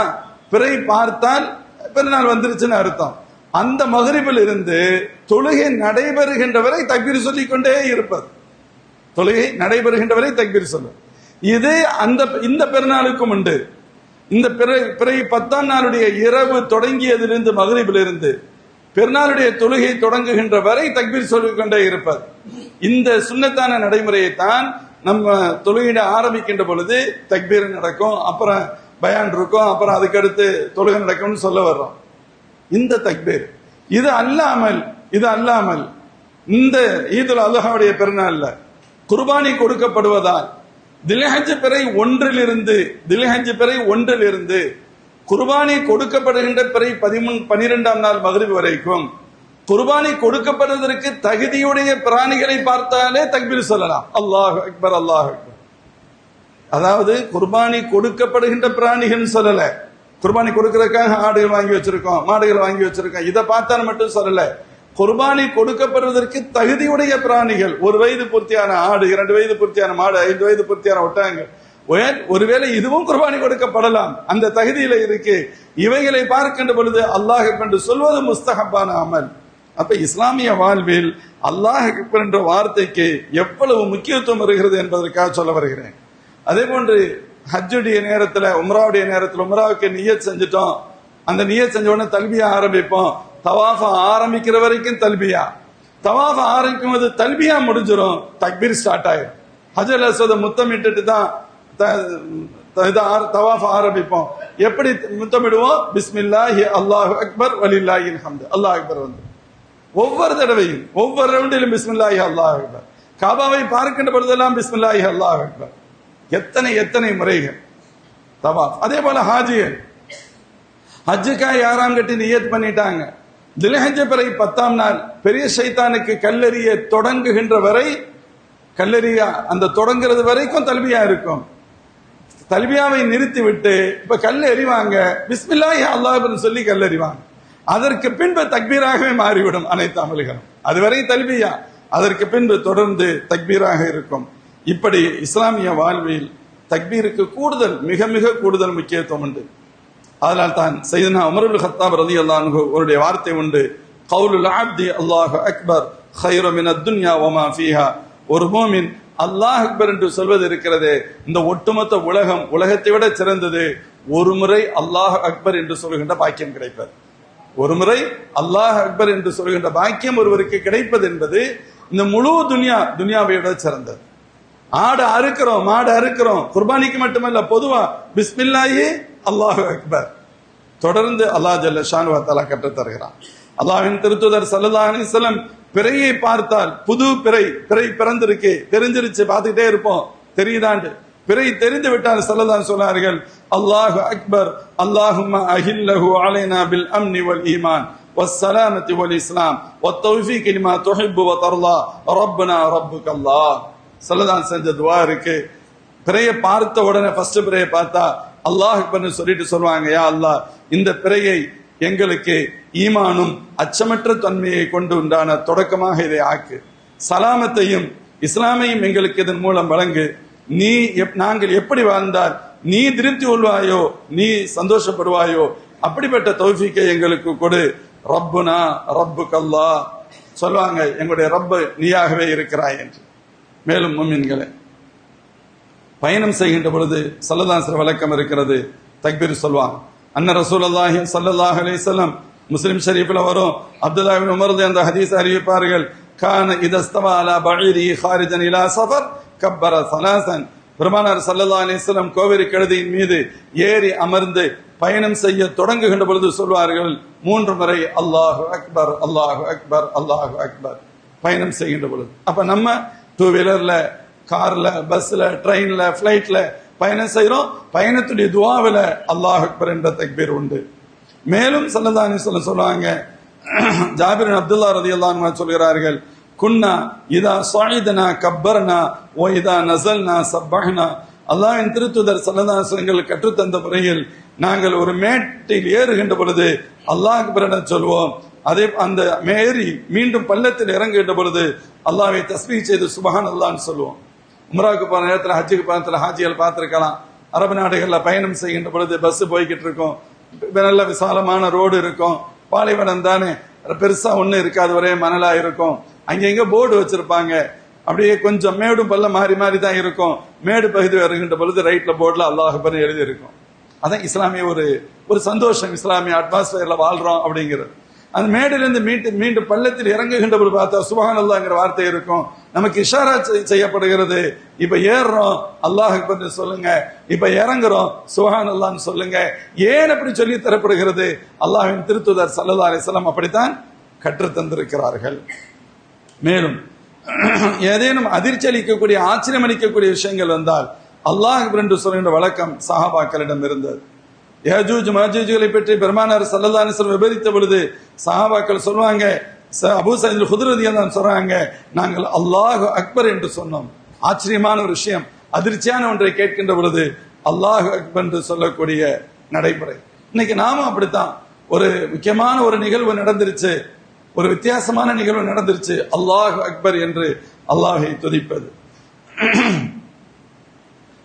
பிறை பார்த்தால் பெருநாள் வந்துருச்சுன்னு அர்த்தம். அந்த மக்ரிபில் இருந்து தொழுகை நடைபெறுகின்ற வரை தக்பீர் சொல்லிக்கொண்டே இருப்பது, தொழுகை நடைபெறுகின்ற வரை தக்பீர் சொல்லும். இது இந்த பெருநாளுக்கும் உண்டு. இந்த பிறை 10ஆம் நாளுடைய இரவு தொடங்கியதிலிருந்து மக்ரிபில் இருந்து பெருநாளுடைய தொழுகை தொடங்குகின்ற வரை தக்பீர் சொல்லிக்கொண்டே இருப்பது. இந்த சுன்னத்தான நடைமுறையை தான் நம்ம தொழுகையிட ஆரம்பிக்கின்ற பொழுது தக்பீர் நடக்கும், அப்புறம் பயான் இருக்கும், அப்புறம் அதுக்கடுத்து தொழுகை நடக்கும்னு சொல்ல வர்றோம். இந்த தக்பீர் இது அல்லாமல் இந்த ஈதுல் அல்ஹாவுடைய பெருநாள்ல குர்பானி கொடுக்கப்படுவதால் தில்ஹஜ் பிறை 1 குர்பானி கொடுக்கப்படுகின்ற பிறை 12ஆம் நாள் மக்ரிப் வரைக்கும் குர்பானி கொடுக்கப்படுவதற்கு தகுதியுடைய பிராணிகளை பார்த்தாலே தக்பீர் சொல்லலாம். அல்லாஹ் அக்பர். அதாவது குர்பானி கொடுக்கப்படுகின்ற பிராணிகள் சொல்லல, குர்பானி கொடுக்கறதுக்காக ஆடுகள் வாங்கி வச்சிருக்கோம், மாடுகள் வாங்கி வச்சிருக்கோம், இதை பார்த்தாலும் மட்டும் சொல்லல. குர்பானி கொடுக்கப்படுவதற்கு தகுதியுடைய பிராணிகள், 1 வயது பூர்த்தியான ஆடு, 2 வயது பூர்த்தியான மாடு, 5 வயது பூர்த்தியான ஒட்டகங்கள், ஒருவேளை இதுவும் குர்பானி கொடுக்கப்படலாம், அந்த தகுதியில இருக்கு. இவைகளை பார்க்கின்ற பொழுது அல்லாஹ் என்று சொல்வது முஸ்தஹப்பான அமல். அப்ப இஸ்லாமிய வாழ்வில் அல்லாஹ் என்ற வார்த்தைக்கு எவ்வளவு முக்கியத்துவம் வருகிறது என்பதற்காக சொல்ல வருகிறேன். அதே போன்று ஹஜ்ஜுடைய நேரத்துல, உம்ராவுடைய நேரத்துல உம்ராவுக்கு நியத் செஞ்சுட்டோம், அந்த நியத் செஞ்ச உடனே தல்பியா ஆரம்பிப்போம். தவாஃப ஆரம்பிக்கிற வரைக்கும் தல்பியா, தவாஃப ஆரம்பிக்கும் போது தல்பியா முடிஞ்சிடும், தக்பீர் ஸ்டார்ட் ஆயிடும். ஹஜ்ஜல் அஸ்வத முத்தமிட்டு தான் தவாஃப ஆரம்பிப்போம். எப்படி முத்தமிடுவோம்? பிஸ்மில்லாஹி அல்லாஹு அக்பர் வலில்லாஹில் ஹம்து. அல்லாஹ் அக்பர் வந்து ஒவ்வொரு தடவையும் ஒவ்வொரு ரவுண்டிலும் பிஸ்மில்லாஹி அல்லாஹு அக்பர். காபாவை பார்க்கின்ற பொழுதெல்லாம் பிஸ்மில்லாஹி அல்லாஹு அக்பர். எத்தனை முறைகள் தவாஃப். அதே போல ஹாஜிகள் ஹஜ்ஜுக்காக 6ஆம் கட்டி நியத் பண்ணிட்டாங்க. தில்ஹஜ் பிறை 10ஆம் நாள் பெரிய ஷைத்தானுக்கு கல்லெறிய தொடங்குகின்ற வரை, கல்லெறிய அந்த தொடங்குறது வரைக்கும் தல்பியா இருக்கும். தல்பியாவை நிறுத்திவிட்டு இப்ப கல் எறிவாங்க, பிஸ்மில்லாஹி அல்லாஹ் சொல்லி கல் எறிவாங்க. அதற்கு பின்பு தக்பீராகவே மாறிவிடும் அனைத்து அமல்களும். அதுவரை தல்பியா, அதற்கு பின்பு தொடர்ந்து தக்பீராக இருக்கும். இப்படி இஸ்லாமிய வாழ்வில் தக்பீருக்கு மிக மிக கூடுதல் முக்கியத்துவம் உண்டு. அதனால் தான் சையதுனா உமர் இப்னு கத்தாப் ரலியல்லாஹு அன்ஹு அவருடைய வார்த்தை உண்டு, கௌலுல் அப்தி அல்லாஹு அக்பர் கைரு மினத் துன்யா வமா ஃபீஹா. ஒரு மூமின் அல்லாஹ் அக்பர் என்று சொல்வது இருக்கிறதே, இந்த ஒட்டுமொத்த உலகத்தை விட சிறந்தது. ஒரு முறை அல்லாஹ் அக்பர் என்று சொல்கின்ற பாக்கியம் கிடைப்பது, ஒரு முறை அல்லாஹ் அக்பர் என்று சொல்கின்ற பாக்கியம் ஒருவருக்கு கிடைப்பது என்பது இந்த முழு துன்யாவை விட சிறந்தது. ஆடு அறுக்கிறோம், மாடு அறுக்கிறோம், குர்பானிக்கு மட்டுமல்ல, பொதுவா பிஸ்மில்லாஹி அல்லாஹு அக்பர் தொடர்ந்து அல்லாஹ் ஜல்ல ஷானுஹு வ தஆலா கற்றுத் தருகிறான். அல்லாஹ்வின் திருத்தூதர் ஸல்லல்லாஹு அலைஹி வஸல்லம் பிறையை பார்த்தால் புது பிறை பிறந்திருக்கு தெரிஞ்சிருச்சு, பார்த்துக்கிட்டே இருப்போம் தெரியுதாண்டு. பிறை தெரிந்து விட்டால் ஸல்லல்லாஹு சொன்னார்கள், அல்லாஹு அக்பர் அல்லாஹும்ம அஹில்லஹு அலைனா பில் அம்னி வல் ஈமான் வஸ்ஸலாமத்தி வல் இஸ்லாம் வத்தௌஃபீக் லிமா துஹிப்பு வ தர்லா ரப்பனா ரப்புக்கல்லாஹ். ஸல்லல்லாஹு செஞ்ச துஆ இருக்கு. பிறையை பார்த்த உடனே ஃபர்ஸ்ட் பிறையை பார்த்தா அல்லாஹ் அக்பர்னு சொல்லிட்டு சொல்லுவாங்க, யா அல்லாஹ் இந்த பிறையை எங்களுக்கு ஈமானும் அச்சமற்ற தன்மையை கொண்டு உண்டான தொடக்கமாக இதை ஆக்கு, சலாமத்தையும் இஸ்லாமையும் எங்களுக்கு இதன் மூலம் வழங்கு, நாங்கள் எப்படி வாழ்ந்தால் நீ திருப்தி கொள்வாயோ நீ சந்தோஷப்படுவாயோ அப்படிப்பட்ட தௌஃபீக்கை எங்களுக்கு கொடு, ரப்புனா ரப்புக்கல்லாஹ் சொல்லுவாங்க, எங்களுடைய ரப்பு நீயாகவே இருக்கிறாய் என்று. மேலும் முஃமின்களே, பயணம் செய்கின்ற பொழுது ஸல்லல்லாஹு அலைஹி வழக்கம் இருக்கிறது, தக்பீர் சொல்வாங்க. அன்ன ரசூலுல்லாஹி ஸல்லல்லாஹு அலைஹி வஸல்லம் முஸ்லிம் ஷரீஃப்ல வரும், அப்துல்லாஹ் இப்னு உமர் அந்த ஹதீஸ் அறிவிப்பார்கள், கான இதஸ்தவா அலா பஈரி ஹாரிஜன் இலா சஃபர் கப்பர ஸலாசன். பெருமானார் ஸல்லல்லாஹு அலைஹி வஸல்லம் கோவேரி கழுதையின் மீது ஏறி அமர்ந்து பயணம் செய்ய தொடங்குகின்ற பொழுது சொல்வார்கள் 3 முறை அல்லாஹு அக்பர் அல்லாஹு அக்பர் அல்லாஹு அக்பர் பயணம் செய்கின்ற பொழுது. அப்ப நம்ம 2 வீலர்ல கார்ல பஸ்ல ட்ரெயின்ல பிளைட்ல பயணம் செய்யறோம், பயணத்துடைய துஆவில அல்லாஹ் அக்பர் என்ற தக்பீர் உண்டு. மேலும் ஸல்லல்லாஹு அலைஹி வஸல்லம் சொல்றாங்க, ஜாபிர் பின் அப்துல்லாஹ் ரலியல்லாஹு அன்ஹு சொல்கிறார்கள், குன்னா இதா ஸஈதனா கப்பர்னா வ இதா நஸல்னா சப்பஹ்னா. அல்லாஹ்வின் திருத்தூதர் ஸல்லல்லாஹு அலைஹி வஸல்லம் கற்றுத்தந்த முறையில் நாங்கள் ஒரு மேட்டில் ஏறுகின்ற பொழுது அல்லாஹ் அக்பர் என சொல்வோம், அதே அந்த மேரி மீண்டும் பள்ளத்தில் இறங்குகின்ற பொழுது அல்லாஹ்வை தஸ்பீஹ் செய்து சுப்ஹானல்லாஹ்னு சொல்லுவோம். உம்ராவுக்கு போன நேரத்தில் ஹஜ்ஜுக்கு போன நேரத்தில் ஹாஜிகள் பார்த்திருக்கலாம், அரபு நாடுகள்ல பயணம் செய்கின்ற பொழுது பஸ் போய்கிட்டு இருக்கும், நல்ல விசாலமான ரோடு இருக்கும், பாலைவனம் தானே பெருசா ஒண்ணு இருக்காது, ஒரே மணலா இருக்கும், அங்கங்க போர்டு வச்சிருப்பாங்க, அப்படியே கொஞ்சம் மேடும் பல்ல மாறி மாறி தான் இருக்கும். மேடு பகுதி வருகின்ற பொழுது ரைட்ல போர்டுல அல்லாஹ் அக்பர் எழுதி இருக்கும். அதான் இஸ்லாமிய ஒரு சந்தோஷம், இஸ்லாமிய அட்மாஸ்பியர்ல வாழ்றோம் அப்படிங்கிறது. அந்த மேடிலிருந்து மீண்டும் பள்ளத்தில் இறங்குகின்ற பொழுது பார்த்தா சுப்ஹானல்லாஹ்ங்கிற வார்த்தை இருக்கும், நமக்கு இஷாரா செய்யப்படுகிறது, இப்ப ஏறுறோம் அல்லாஹ் அக்பர் சொல்லுங்க, இப்ப இறங்குறோம் சுப்ஹானல்லாஹ்னு சொல்லுங்க. ஏன் அப்படி சொல்லி தரப்படுகிறது? அல்லாஹ்வின் திருத்தூதர் ஸல்லல்லாஹு அலைஹி வஸல்லம் அப்படித்தான் கற்றுத் தந்திருக்கிறார்கள். மேலும் ஏதேனும் அதிர்ச்சி அளிக்கக்கூடிய ஆச்சரியம் அளிக்கக்கூடிய விஷயங்கள் வந்தால் அல்லாஹ் அக்பர் என்று சொல்கின்ற வழக்கம் சஹாபாக்களிடம் இருந்தது. யஜூஜ் மஜூஜ்களை பற்றி பெருமானார் ஸல்லல்லாஹு அலைஹி வஸல்லம் விவரித்த பொழுது சஹாபாக்கள் சொல்வாங்க, அபூ சயீத் அல்-குத்ரி ரலியல்லாஹு அன்ஹு சொல்றாங்க, நாங்கள் அல்லாஹ் அக்பர் என்று சொன்னோம். ஆச்சரியமான ஒரு விஷயம், அதிர்ச்சியான ஒன்றை கேட்கின்ற பொழுது அல்லாஹ் அக்பர் என்று சொல்லக்கூடிய நடைமுறை. இன்னைக்கு நாமும் அப்படித்தான், ஒரு முக்கியமான ஒரு நிகழ்வு நடந்துருச்சு, ஒரு வித்தியாசமான நிகழ்வு நடந்துருச்சு, அல்லாஹ் அக்பர் என்று அல்லாஹை துதிப்பது.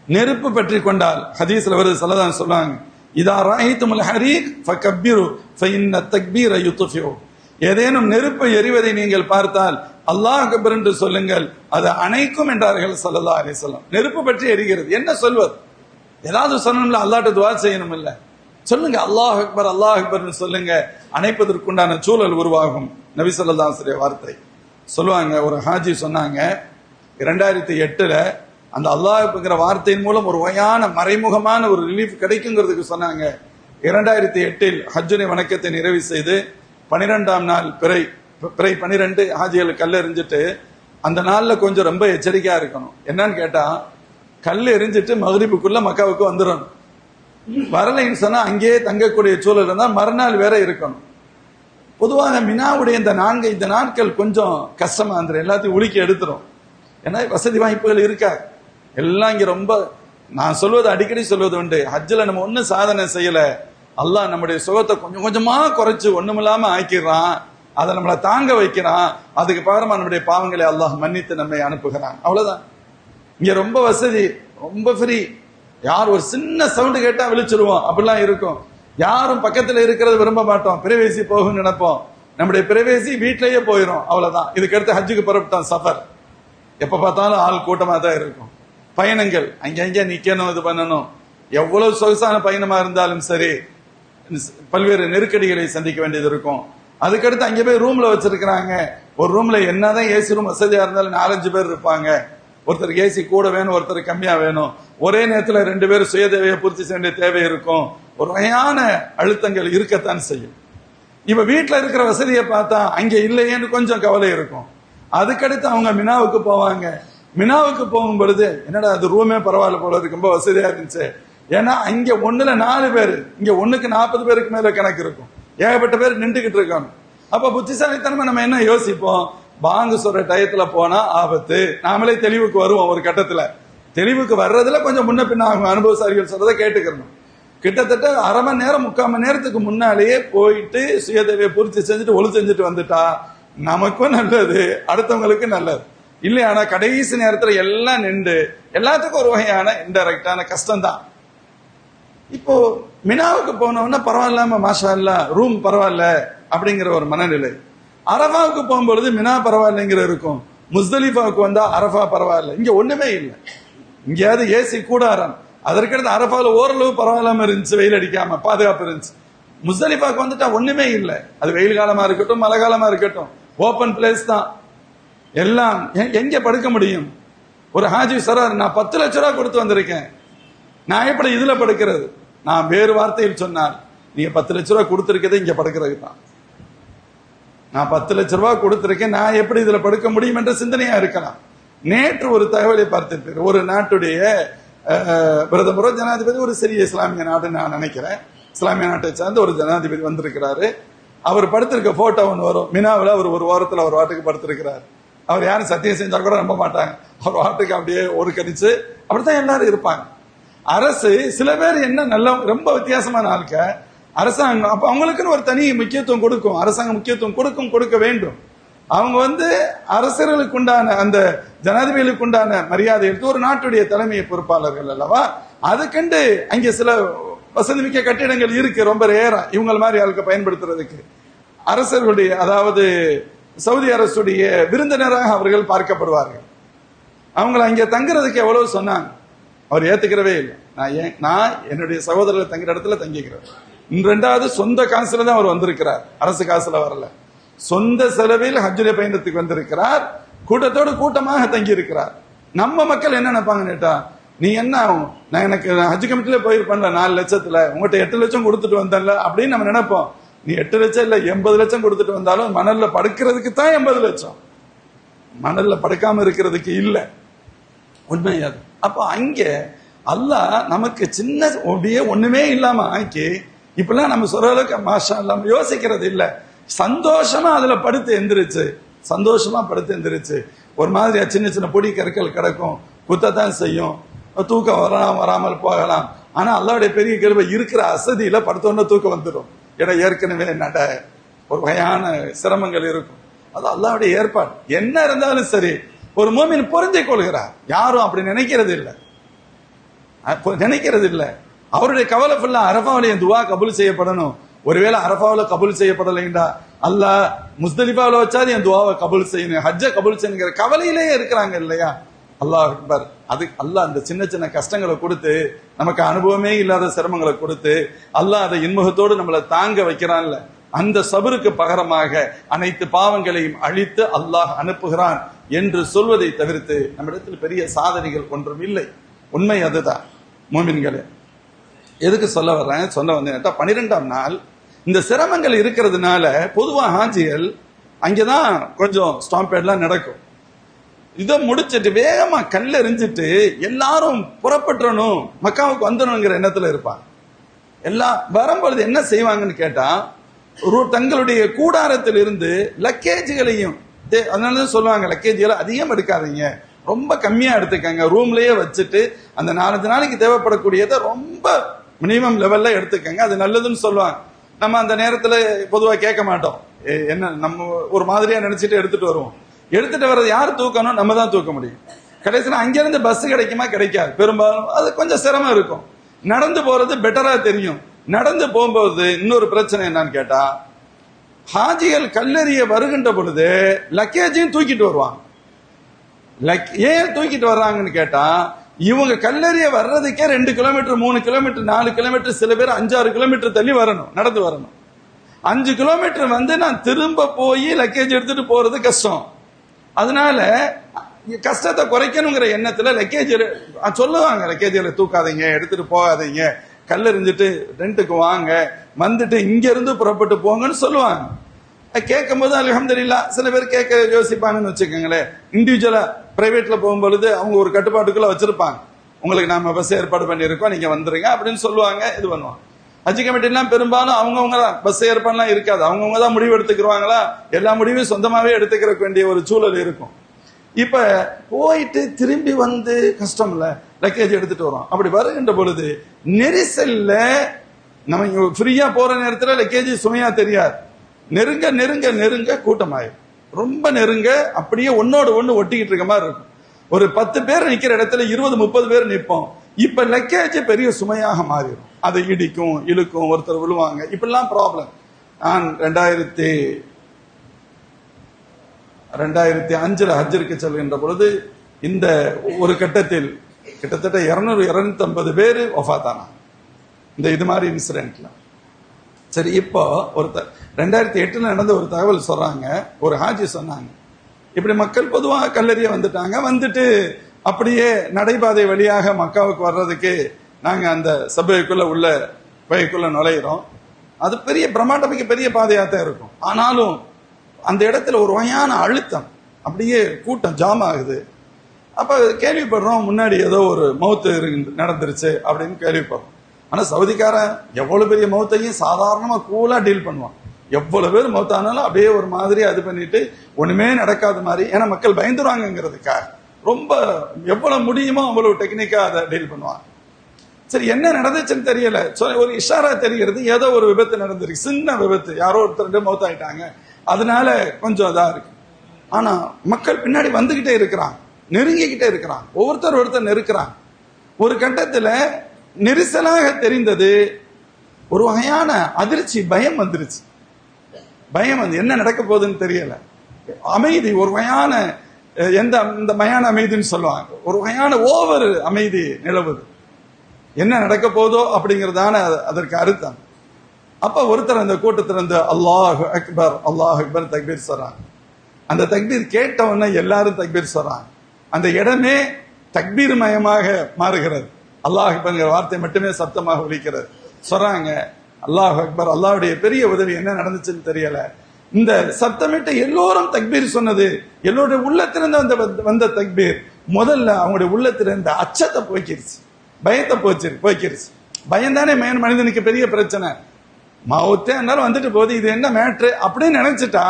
நெருப்பு பற்றி கொண்டால் ஹதீஸ்ல வருது, ஸல்லல்லாஹு அலைஹி வஸல்லம் சொல்றாங்க, இதா ரஅய்துமுல் ஹரீக் ஃபகப்பிரு ஃபஇன்ன தக்பீர யுத்ஃபிஉ. ஏதேனும் நெருப்பை எரிவதை நீங்கள் பார்த்தால் அல்லாஹ் அக்பர் என்று சொல்லுங்கள், அது அணைக்கும் என்றார்கள் ஸல்லல்லாஹு அலைஹி வஸல்லம். நெருப்பு பற்றி எரிகிறது, என்ன சொல்வது? ஏதாவது சொல்லணும்ல, அல்லாஹ்ட்ட துஆ செய்யணும் இல்ல, சொல்லுங்க அல்லாஹ் அக்பர் அல்லாஹ் அக்பர்னு சொல்லுங்க, அணைப்பதற்குண்டான சூழல் உருவாகும். நபி ஸல்லல்லாஹு அலைஹி வஸல்லம் வார்த்தை சொல்லுவாங்க. ஒரு ஹாஜி சொன்னாங்க, 2008ல அந்த அல்லாஹ்ங்கிற வார்த்தையின் மூலம் ஒரு வகையான மறைமுகமான ஒரு ரிலீஃப் கிடைக்குங்கிறதுக்கு சொன்னாங்க. 2008ல் ஹஜ்ஜுடைய வணக்கத்தை நிறைவு செய்து 12ஆம் நாள் பிறை 12 ஹாஜிகள் கல் எறிஞ்சிட்டு, அந்த நாள்ல கொஞ்சம் ரொம்ப எச்சரிக்கையா இருக்கணும். என்னன்னு கேட்டா, கல் எறிஞ்சிட்டு மக்ரிபுக்குள்ள மக்காவுக்கு வந்துடணும். வரலைன்னு சொன்னா அங்கேயே தங்கக்கூடிய சூழல் இருந்தா மறுநாள் வேற இருக்கணும். பொதுவாக மினாவுடைய இந்த 4 நாட்கள் கொஞ்சம் கஷ்டமா இருந்துரும், எல்லாத்தையும் உலுக்கி எடுத்துரும். ஏன்னா வசதி வாய்ப்புகள் இருக்காது, எல்லாம் இங்க ரொம்ப, நான் சொல்வது அடிக்கடி சொல்வது உண்டு, ஹஜ்ஜில் நம்ம ஒன்னும் சாதனை செய்யல, அல்லாஹ் நம்முடைய சுகத்தை கொஞ்சம் கொஞ்சமா குறைச்சு ஒண்ணுமில்லாம ஆக்கிடுறான், அதை நம்மளை தாங்க வைக்கிறான், அதுக்கு பகரமா நம்முடைய பாவங்களை அல்லாஹ் மன்னித்து நம்மை அனுப்புகிறான், அவ்வளவுதான். இங்க ரொம்ப வசதி, ரொம்ப ஃப்ரீ, யார் ஒரு சின்ன சவுண்டு கேட்டா விழிச்சிருவோம், அப்படிலாம் இருக்கும். யாரும் பக்கத்துல இருக்கிறது விரும்ப மாட்டோம், பிரைவேசி போகும் நினைப்போம், நம்முடைய பிரைவேசி வீட்டிலேயே போயிடும், அவ்வளவுதான். இதுக்கடுத்து ஹஜ்ஜுக்கு புறப்பட்டோம், சஃபர், எப்ப பார்த்தாலும் ஆள் கூட்டமா தான் இருக்கும். பயணங்கள் அங்கங்க நிக்கணும், இது பண்ணணும், எவ்வளவு சொகுசான பயணமா இருந்தாலும் சரி பல்வேறு நெருக்கடிகளை சந்திக்க வேண்டியது இருக்கும். அதுக்கடுத்து அங்கே போய் ரூம்ல வச்சிருக்கிறாங்க, ஒரு ரூம்ல என்னதான் ஏசி ரூம் வசதியா இருந்தாலும் 4-5 பேர் இருப்பாங்க, ஒருத்தருக்கு ஏசி கூட வேணும், ஒருத்தருக்கு கம்மியா வேணும், ஒரே நேரத்தில் 2 பேர் சுய தேவையை பூர்த்தி செய்ய வேண்டிய தேவை இருக்கும், ஒரு வகையான அழுத்தங்கள் இருக்கத்தான் செய்யும். இப்ப வீட்டுல இருக்கிற வசதியை பார்த்தா அங்க இல்லையேன்னு கொஞ்சம் கவலை இருக்கும். அதுக்கடுத்து அவங்க மினாவுக்கு போவாங்க. மினாவுக்கு போகும் பொழுது என்னடா அது ரூமே பரவாயில்ல போல இருக்கு, ரொம்ப வசதியா இருந்துச்சு. ஏன்னா அங்க ஒண்ணுல 4 பேரு, இங்க ஒண்ணுக்கு 40 பேருக்கு மேல கணக்கு இருக்கும். ஏகப்பட்ட பேர் நின்றுகிட்டு இருக்காங்க. அப்ப புத்திசாலித்தனமா நம்ம என்ன யோசிப்போம், பாங்கு சொல்ற டயத்துல போனா ஆபத்து. நாமளே தெளிவுக்கு வருவோம். ஒரு கட்டத்துல தெளிவுக்கு வர்றதுல கொஞ்சம் முன்ன பின்ன ஆகும். அனுபவசாரிகள் சொல்றதை கேட்டுக்கிறணும். கிட்டத்தட்ட அரை மணி நேரம் 3/4 மணி நேரத்துக்கு முன்னாலேயே போயிட்டு சுயதேவையை பூர்த்தி செஞ்சுட்டு ஒழு செஞ்சுட்டு வந்துட்டா நமக்கும் நல்லது, அடுத்தவங்களுக்கு நல்லது. இல்லையானா கடைசி நேரத்துல எல்லாம் நின்று எல்லாத்துக்கும் ஒரு வகையான இன்டைரக்டான கஷ்டம் தான். இப்போ மினாவுக்கு போனோம்னா பரவாயில்லாம மாஷா அல்லா ரூம் பரவாயில்ல அப்படிங்கிற ஒரு மனநிலை. அரஃபாவுக்கு போகும்பொழுது மினா பரவாயில்லைங்கிற இருக்கும். முஸ்தலிஃபாவுக்கு வந்தா அரஃபா பரவாயில்ல, இங்க ஒண்ணுமே இல்லை. இங்கேயாவது ஏசி கூடாரம், அதற்கடுத்து அரஃபாவில் ஓரளவு பரவாயில்லாம இருந்துச்சு, வெயில் அடிக்காம பாதுகாப்பு இருந்துச்சு. முஸ்தலிஃபாவுக்கு வந்துட்டா ஒண்ணுமே இல்லை. அது வெயில் காலமா இருக்கட்டும் மழை காலமா இருக்கட்டும் ஓபன் பிளேஸ் தான். எல்லாம் எங்க படுக்க முடியும்? ஒரு ஹாஜி சொல்றாரு, நான் 10 லட்ச ரூபா கொடுத்து வந்திருக்கேன், நான் எப்படி இதுல படுக்கிறது? நான் வேறு வார்த்தையில் சொன்னார், நீங்க 10 லட்ச ரூபா கொடுத்திருக்கதே இங்க படுக்கிறது தான். நான் 10 லட்ச ரூபா கொடுத்திருக்கேன், நான் எப்படி இதுல படுக்க முடியும் என்ற சிந்தனையா இருக்கலாம். நேற்று ஒரு தகவலை பார்த்திருப்பேன். ஒரு நாட்டுடைய பிரதமரோ ஜனாதிபதி, ஒரு சிறிய இஸ்லாமிய நாடு நான் நினைக்கிறேன், இஸ்லாமிய நாட்டை சார்ந்த ஒரு ஜனாதிபதி வந்திருக்கிறாரு. அவர் படுத்திருக்க போட்டோ ஒன்று வரும். மினாவில் அவர் ஒரு வாரத்தில் அவர் வாட்டுக்கு படுத்திருக்கிறார். அவர் யாரும் சத்தியம் செஞ்சா கூட நம்ப மாட்டாங்க. அவர் வாட்டுக்கு அப்படியே ஒரு கணிச்சு அப்படித்தான் எல்லாரும் இருப்பாங்க. அரசு சில பேர் என்ன நல்ல ரொம்ப வித்தியாசமான ஆட்க அரசாங்கம், அப்ப அவங்களுக்குன்னு ஒரு தனி முக்கியத்துவம் கொடுக்கும். அரசாங்கம் முக்கியத்துவம் கொடுக்க வேண்டும். அவங்க அரசர்களுக்கு உண்டான அந்த ஜனாதிபதிகளுக்கு உண்டான மரியாதை எடுத்து ஒரு நாட்டுடைய தலைமை பொறுப்பாளர்கள் அல்லவா, அதுக்கண்டு அங்கே சில வசதி மிக்க கட்டிடங்கள் இருக்கு, ரொம்ப ரேரா இவங்க மாதிரி ஆளுக்கு பயன்படுத்துறதுக்கு. அரசர்களுடைய அதாவது சவுதி அரசுடைய விருந்தினராக அவர்கள் பார்க்கப்படுவார்கள். அவங்களை அங்கே தங்குறதுக்கு எவ்வளவு சொன்னாங்க, அவர் ஏத்துக்கிறவே இல்லை. நான் என்னுடைய சகோதரர்கள் தங்குற இடத்துல தங்கிக்கிறேன். 2வது சொந்த காசுல தான் அவர் வந்திருக்கிறார், அரசு காசுல வரல. சொந்த செலவில் ஹஜ்ஜுடைய பயணத்துக்கு வந்திருக்கிறார். கூட்டத்தோடு கூட்டமாக தங்கி இருக்கிறார். நம்ம மக்கள் என்ன நினைப்பாங்க கேட்டா, நீ என்ன ஆகும், நான் எனக்கு ஹஜ் கமிட்டில போயிருப்பேன்ல 4 லட்சத்துல, உங்கள்கிட்ட 8 லட்சம் கொடுத்துட்டு வந்தேன்ல அப்படின்னு நம்ம நினைப்போம். நீ 8 லட்சம் இல்ல 80 லட்சம் கொடுத்துட்டு வந்தாலும் மணல்ல படுக்கிறதுக்கு தான் 80 லட்சம், மணல்ல படுக்காம இருக்கிறதுக்கு இல்ல. உண்மை அது. அப்ப அங்க அல்லாஹ் நமக்கு சின்ன ஒண்ணுமே இல்லாம ஆக்கி இப்பெல்லாம் நம்ம சொல்ற அளவுக்கு மாஷா அல்லாம யோசிக்கிறது இல்ல. சந்தோஷமா அதுல படுத்து எந்திரிச்சு, சந்தோஷமா படுத்து எந்திரிச்சு, ஒரு மாதிரியா சின்ன சின்ன பொடி கற்கள் கிடக்கும், குத்தத்தான் செய்யும், தூக்கம் வரலாம் வராமல் போகலாம். ஆனா அல்லாவுடைய பெரிய கிருபை இருக்கிற அசதியில படுத்தோன்னு தூக்கம் வந்துடும். ஏன்னா ஏற்கனவே ஒரு வகையான சிரமங்கள் இருக்கும். அது அல்லாவுடைய ஏற்பாடு. என்ன இருந்தாலும் சரி ஒரு மூமின் புரிஞ்சு கொள்கிறார். யாரும் அப்படி நினைக்கிறது இல்லை. அவருடைய கவலை ஃபுல்லா அரஃபாவுடைய துவா கபூல் செய்யப்படணும். ஒருவேளை அரஃபாவில் கபூல் செய்யப்படலைண்டா அல்லாஹ் முஸ்தலிஃபாவில் வச்சாது என் துவாவை கபூல் செய்யணும், ஹஜ்ஜ கபூல் செய்யணுங்கிற கவலையிலேயே இருக்கிறாங்க இல்லையா. அல்லாஹ் அக்பர். அது அல்லாஹ் அந்த சின்ன சின்ன கஷ்டங்களை கொடுத்து, நமக்கு அனுபவமே இல்லாத சிரமங்களை கொடுத்து அல்லாஹ் அதை இன்முகத்தோடு நம்மளை தாங்க வைக்கிறான்ல, அந்த சபருக்கு பகரமாக அனைத்து பாவங்களையும் அழித்து அல்லாஹ் அனுப்புகிறான் என்று சொல்வதை தவிர்த்து நம்மிடத்தில் பெரிய சாதனைகள் ஒன்றும் இல்லை. உண்மை அதுதான். மோமின்களே, எதுக்கு சொல்ல வந்தேன் 12ஆம் நாள் இந்த சிரமங்கள் இருக்கிறதுனால பொதுவாக ஹாஜிகள் அங்கேதான் கொஞ்சம் ஸ்டாம்பேட்லாம் நடக்கும். இதை முடிச்சிட்டு வேகமா கல்ல எறிஞ்சிட்டு எல்லாரும் புறப்பட்டுறணும், மக்காவுக்கு வந்துடணுங்கிற எண்ணத்துல இருப்பாங்க. எல்லாம் வரும்பொழுது என்ன செய்வாங்கன்னு கேட்டா, தங்களுடைய கூடாரத்தில் இருந்து லக்கேஜ்களையும், அதனாலதான் சொல்லுவாங்க லக்கேஜ்களை அதிகம் எடுக்காதீங்க, ரொம்ப கம்மியா எடுத்துக்கங்க, ரூம்லயே வச்சுட்டு அந்த 4-5 நாளைக்கு தேவைப்படக்கூடியதை ரொம்ப மினிமம் லெவல்ல எடுத்துக்கங்க, அது நல்லதுன்னு சொல்லுவாங்க. நம்ம அந்த நேரத்துல பொதுவா கேட்க மாட்டோம், என்ன நம்ம ஒரு மாதிரியா நினைச்சிட்டு எடுத்துட்டு வருவோம். எடுத்துட்டு வர்றது யார் தூக்கணும்? நம்ம தான் தூக்க முடியும். கடைசியில் அங்கிருந்து பஸ் கிடைக்குமா? கிடைக்காது. பெரும்பாலும் அது கொஞ்சம் சிரமம் இருக்கும். நடந்து போறது பெட்டரா தெரியும். நடந்து போகும்போது இன்னொரு பிரச்சனை என்னன்னு கேட்டா, ஹாஜிகள் கல்லெறிய வருகின்ற பொழுது லக்கேஜையும் தூக்கிட்டு வருவாங்க. ஏன் தூக்கிட்டு வர்றாங்கன்னு கேட்டா, இவங்க கல்லெறிய வர்றதுக்கே 2 கிலோமீட்டர் 3 கிலோமீட்டர் 4 கிலோமீட்டர், சில பேர் 5-6 கிலோமீட்டர் தள்ளி வரணும், நடந்து வரணும். 5 கிலோமீட்டர் நான் திரும்ப போய் லக்கேஜ் எடுத்துட்டு போறது கஷ்டம். அதனால கஷ்டத்தை குறைக்கணுங்கிற எண்ணத்துல லக்கேஜ் சொல்லுவாங்க, லக்கேஜில் தூக்காதீங்க, எடுத்துட்டு போகாதீங்க, கல்லெறிஞ்சிட்டு ரெண்டுக்கு வாங்க, வந்துட்டு இங்க இருந்து புறப்பட்டு போங்கன்னு சொல்லுவாங்க. கேட்கும் போது அல்ஹம்துலில்லாஹ் சில பேர் கேட்க யோசிப்பாங்கன்னு வச்சுக்கோங்களேன். இண்டிவிஜுவலா பிரைவேட்ல போகும்பொழுது அவங்க ஒரு கட்டுப்பாட்டுக்குள்ள வச்சிருப்பாங்க. உங்களுக்கு நாம பஸ் ஏற்பாடு பண்ணியிருக்கோம், நீங்க வந்துருங்க அப்படின்னு சொல்லுவாங்க, இது பண்ணுவாங்க. ஹஜ் கமிட்டிலாம் பெரும்பாலும் அவங்கவுங்க தான் பஸ் ஏற்பாடுலாம் இருக்காது, அவங்கவுங்க தான் முடிவு எடுத்துக்கிறவாங்களா, எல்லா முடிவையும் சொந்தமாவே எடுத்துக்கிற வேண்டிய ஒரு சூழல் இருக்கும். இப்ப போயிட்டு திரும்பி வந்து கஷ்டம் இல்ல, லக்கேஜ் எடுத்துட்டு வரோம். அப்படி வருகின்ற பொழுது நெரிசல்ல நம்ம ஃப்ரீயா போற நேரத்துல லக்கேஜ் சுமையா தெரியாது. நெருங்க நெருங்க நெருங்க கூட்டமாயிரும், ரொம்ப நெருங்க அப்படியே ஒன்னோடு ஒண்ணு ஒட்டிக்கிட்டு இருக்க மாதிரி இருக்கும். ஒரு 10 பேர் நிக்கிற இடத்துல 20-30 பேர் நிற்போம். இப்ப லக்கேஜ் பெரிய சுமையாக மாறிடும், அதை இடிக்கும் இழுக்கும், ஒருத்தர் விழுவாங்க, இப்படிலாம் ப்ராப்ளம். நான் 2005 ஹஜ்ஜிற்கு செல்கின்ற பொழுது இந்த ஒரு கட்டத்தில் கிட்டத்தட்ட 200-250 பேர் வஃபாத்தானா இந்த இது மாதிரி இன்சிடென்ட்ல. சரி, இப்போ ஒருத்தர் 2008 நடந்த ஒரு தகவல் சொல்றாங்க. ஒரு ஹாஜி சொன்னாங்க, இப்படி மக்கள் பொதுவாக கல்லறிய வந்துட்டாங்க, வந்துட்டு அப்படியே நடைபாதை வழியாக மக்காவுக்கு வர்றதுக்கு நாங்க அந்த சபைக்குள்ள உள்ள வகைக்குள்ள நுழையிறோம். அது பெரிய பிரம்மாண்டமிக்க பெரிய பாதையா தான் இருக்கும். ஆனாலும் அந்த இடத்துல ஒரு வகையான அழுத்தம், அப்படியே கூட்டம் ஜாம் ஆகுது. அப்ப கேள்விப்படுறோம், முன்னாடி ஏதோ ஒரு மௌத்து நடந்துருச்சு அப்படின்னு கேள்விப்படுறோம். ஆனா சவுதிக்காரன் எவ்வளவு பெரிய மௌத்தையும் சாதாரணமா கூலா டீல் பண்ணுவான். எவ்வளவு பேர் மௌத்தானாலும் அப்படியே ஒரு மாதிரி அது பண்ணிட்டு ஒண்ணுமே நடக்காத மாதிரி, ஏன்னா மக்கள் பயந்துருவாங்கிறதுக்காக ரொம்ப எவ்வளவு முடியுமோ அவ்வளவு டெக்னிக்கா அதை டீல் பண்ணுவாங்க. சரி, என்ன நடந்துச்சுன்னு தெரியல, ஒரு இஷாரா தெரிகிறது, ஏதோ ஒரு விபத்து நடந்திருக்கு, சின்ன விபத்து, யாரோ ஒருத்தர் மௌத்தாயிட்டாங்க, அதனால கொஞ்சம் இதா இருக்கு. ஆனா மக்கள் பின்னாடி வந்துகிட்டே இருக்கிறாங்க, நெருங்கிக்கிட்டே இருக்கிறாங்க, ஒருத்தர் நெருக்கிறாங்க. ஒரு கட்டத்துல நெரிசலாக தெரிந்தது, ஒரு வகையான அதிர்ச்சி, பயம் வந்துருச்சு. பயம் வந்து என்ன நடக்க போகுதுன்னு தெரியல, அமைதி, ஒரு வகையான இந்த மயான அமைதின்னு சொல்லுவாங்க, ஒரு வகையான ஓவர் அமைதி நிலவுது. என்ன நடக்க போதோ அப்படிங்கறதான அதற்கு அர்த்தம். அப்ப ஒருத்தர் அந்த கூட்டத்திலிருந்து அல்லாஹு அக்பர் அல்லாஹு அக்பர் தக்பீர் சொல்றாங்க. அந்த தக்பீர் கேட்ட உடனே எல்லாரும் தக்பீர் சொல்றாங்க. அந்த இடமே தக்பீர் மயமாக மாறுகிறது. அல்லாஹ் அக்பர் வார்த்தை மட்டுமே சத்தமாக ஒலிக்கிறது. சொல்றாங்க அல்லாஹ் அக்பர், அல்லாஹ்வுடைய பெரிய உதவி. என்ன நடந்துச்சுன்னு தெரியல, இந்த சத்தமிட்டு எல்லோரும் தக்பீர் சொன்னது எல்லோருடைய உள்ளத்திலிருந்து வந்த தக்பீர் முதல்ல அவங்களுடைய உள்ளத்திலிருந்து அச்சத்தை போக்கிருச்சு, பயத்தை போக்கிருச்சு. பயம்தானே மனிதனுக்கு பெரிய பிரச்சனை. மௌத்தே இருந்தாலும் வந்துட்டு போகுது, இது என்ன மேட்ரு அப்படின்னு நினைச்சிட்டா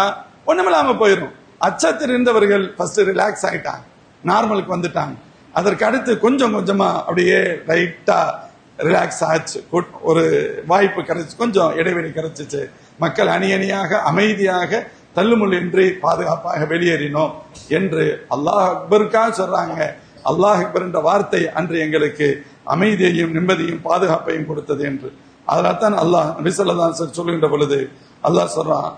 ஒண்ணுமில்லாம போயிடும். அச்சத்தில் இருந்தவர்கள் ஃபர்ஸ்ட் ரிலாக்ஸ் ஆயிட்டாங்க, நார்மலுக்கு வந்துட்டாங்க. அதற்கு அடுத்து கொஞ்சம் கொஞ்சமா அப்படியே ரைட்டா ரிலாக்ஸ் ஆச்சு. ஒரு வாய்ப்பு கிடைச்சு, கொஞ்சம் இடைவெளி கிடைச்சிச்சு. மக்கள் அணியணியாக அமைதியாக தள்ளுமுள்ளின்றி பாதுகாப்பாக வெளியேறினோம் என்று அல்லாஹ் அக்பருக்காக சொல்றாங்க. அல்லாஹ் அக்பர் என்ற வார்த்தை அன்று எங்களுக்கு அமைதியையும் நிம்மதியும் பாதுகாப்பையும் கொடுத்தது என்று. அதனால்தான் அல்லாஹ் நபி ஸல்லல்லாஹு அலைஹி வஸல்லம் சொல்லுகின்ற பொழுது அல்லாஹ் சொல்றான்,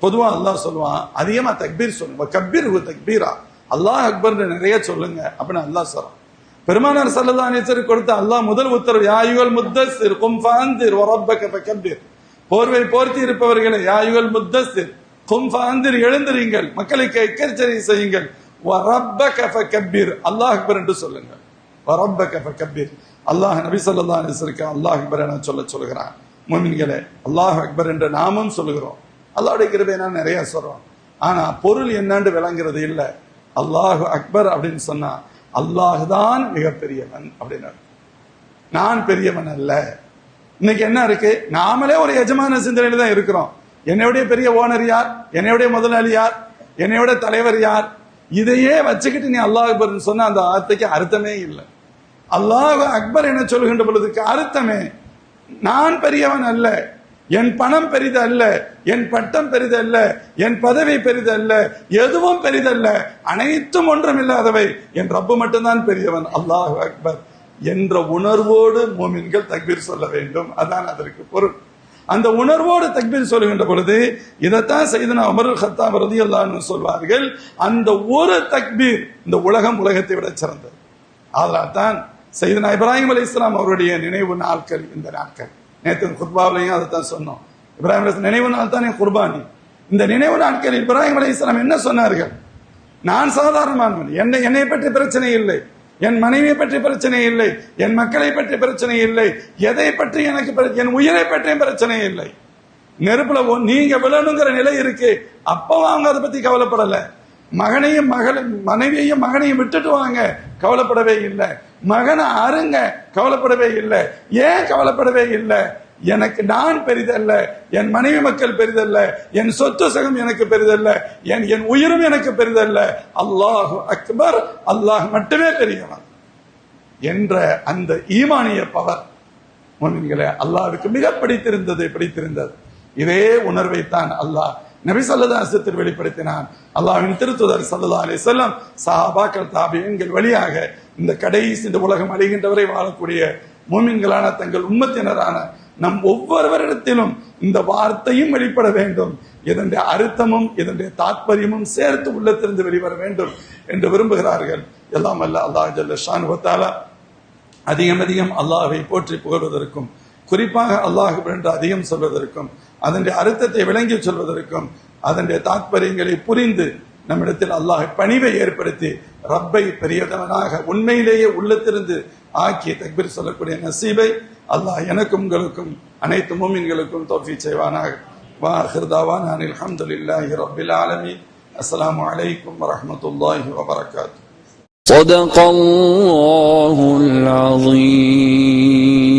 பொதுவா அல்லாஹ் சொல்லுவான், அதிகமா தக்பீர் சொல்லுங்க, கப்பீர் தக்பீரா, அல்லாஹ் அக்பர் நிறைய சொல்லுங்க அப்படின்னு அல்லாஹ் சொல்றான். பெருமானார் ஸல்லல்லாஹு அலைஹி வஸல்லம் கொடுத்த அல்லாஹ் முதல் உத்தரவு, யா அய்யுல் முத்தஸ்ஸிர் கும் ஃபஅன்திர் வ ரப்பக ஃபகப்பீர். போர்வை போர்த்தி இருப்பவர்களே, யா அய்யுல் முத்தஸ்ஸிர் கும் ஃபஅன்திர், எழுந்திருங்கள், மக்களுக்கு எச்சரிக்கை செய்யுங்கள், வ ரப்பக ஃபகப்பீர், அல்லாஹ் அக்பர் என்று சொல்லுங்க. வ ரப்பக ஃபகப்பீர், அல்லாஹ் நபி ஸல்லல்லாஹு அலைஹி வஸல்லம் அல்லாஹ் அக்பர் என சொல்லுகிறான். முஃமின்களே, அல்லாஹ் அக்பர் என்ற நாமும் சொல்லுகிறோம், அல்லாஹ்வுடைய கிருபையை நான் நிறைய சொல்றோம். ஆனா பொருள் என்னன்னு விளங்குறது இல்ல. அல்லாஹ் அக்பர் அப்படின்னு சொன்னா அல்லாஹ் தான் மிகப்பெரியவன் அப்படின்னு, நான் பெரியவன் அல்ல. இன்னைக்கு என்ன இருக்கு, நாமளே ஒரு எஜமான சிந்தனையில தான் இருக்கிறோம். என்னையுடைய பெரிய ஓனர் யார், என்னையுடைய முதலாளி யார், என்னையோட தலைவர் யார், இதையே வச்சுக்கிட்டு நீ அல்லாஹ் அக்பர் சொன்ன அந்த வார்த்தைக்கு அர்த்தமே இல்லை. அல்லாஹ் அக்பர் என சொல்கின்ற பொழுதுக்கு அர்த்தமே, நான் பெரியவன் அல்ல, என் பணம் பெரிதல்ல, என் பட்டம் பெரிதல்ல, என் பதவி பெரிதல்ல, எதுவும் பெரிதல்ல, அனைத்தும் ஒன்றும் இல்லாதவை, என் ரப்பு மட்டும்தான் பெரியவன். அல்லாஹ் அக்பர் என்ற உணர்வோடு மோமின்கள் தக்பீர் சொல்ல வேண்டும். அதான் அதற்கு பொருள். அந்த உணர்வோடு தக்பீர் சொல்லுகின்ற பொழுது இதைத்தான் சையதுனா உமர் கத்தாப் ரலியல்லாஹு அன்ஹு சொல்வார்கள், அந்த ஒரு தக்பீர் இந்த உலகத்தை விட சிறந்தது. அதனால் தான் சையதுனா இப்ராஹிம் அலைஹிஸ்ஸலாம் அவருடைய நினைவு நாட்கள் இந்த நாட்கள். நேற்று குர்பாவிலையும் அதைத்தான் சொன்னோம், இப்ராஹிம் அலைஹிஸ்ஸலாம் நினைவு நாள் தானே குர்பானி. இந்த நினைவு நாட்கள் இப்ராஹிம் அலைஹிஸ்ஸலாம் என்ன சொன்னார்கள், நான் சாதாரணமானவன், என்னை பற்றி பிரச்சனை இல்லை, என் மனைவியை பற்றி பிரச்சனை இல்லை, என் மக்களை பற்றி பிரச்சனை இல்லை, எதை பற்றி எனக்கு என் உயிரை பற்றியும் பிரச்சனை இல்லை. நெருப்புல நீங்க விழணுங்கிற நிலை இருக்கு, அப்போ அவங்க அதை பத்தி கவலைப்படல. மகனையும் மனைவியையும் மகனையும் விட்டுட்டு வாங்க, கவலைப்படவே இல்லை. மகனை அருங்க, கவலைப்படவே இல்லை. ஏன் கவலைப்படவே இல்லை? எனக்கு நான் பெரிதல்ல, என் மனைவி மக்கள் பெரிதல்ல, என் சொத்து சகம் எனக்கு பெரிதல்ல, என் உயிரும் எனக்கு பெரிதல்ல. அல்லாஹு அக்பர், அல்லாஹ் மட்டுமே பெரியவன் என்ற அந்த ஈமானிய பவர் முஃமின்களே அல்லாஹ்வுக்கு மிக பிடித்திருந்தது. இதே உணர்வைத்தான் அல்லாஹ் நபி ஸல்லல்லாஹு அலைஹி வஸல்லம் வெளிப்படுத்தினான். அல்லாஹ்வின் திருத்தூதர் ஸல்லல்லாஹு அலைஹி வஸல்லம் சஹாபாக்கள் தாபிஈன்கள் வழியாக இந்த கடைசி இந்த உலகம் அழிகின்ற வரை வாழக்கூடிய முஃமின்களான தங்கள் உம்மத்தினரான நம் ஒவ்வொருவரிடத்திலும் இந்த வார்த்தையும் வெளிப்பட வேண்டும், இதனுடைய அர்த்தமும் இதனுடைய தாற்பயமும் சேர்த்து உள்ளத்திலிருந்து வெளிவர வேண்டும் என்று விரும்புகிறார்கள். எல்லாம் அல்ல அல்லாஹ் ஜல்ல ஷானுஹு வ தஆலா அதிகம் அல்லாஹ்வை போற்றி புகழ்வதற்கும், குறிப்பாக அல்லாஹ் என்று அதிகம் சொல்வதற்கும், அதனுடைய அர்த்தத்தை விளங்கி சொல்வதற்கும், அதனுடைய தாற்பயங்களை புரிந்து நம்மிடத்தில் அல்லாஹ் பணிவை ஏற்படுத்தி ரப்பை பெரியவனாக உண்மையிலேயே உள்ளத்திலிருந்து ஆக்கிய தக்பீர் சொல்லக்கூடிய நசீபை அல்லாஹ் எனக்கும் உங்களுக்கும் அனைத்து முஃமின்களுக்கும் தௌஃபீக் செய்வானாக. வாஹிர் தாவானா அனில் ஹம்துலில்லாஹி ரப்பில் ஆலமீன். அஸ்ஸலாமு அலைக்கும் வரஹ்மத்துல்லாஹி வபரகாத்துஹு. ஸதகல்லாஹுல் அஸீம்.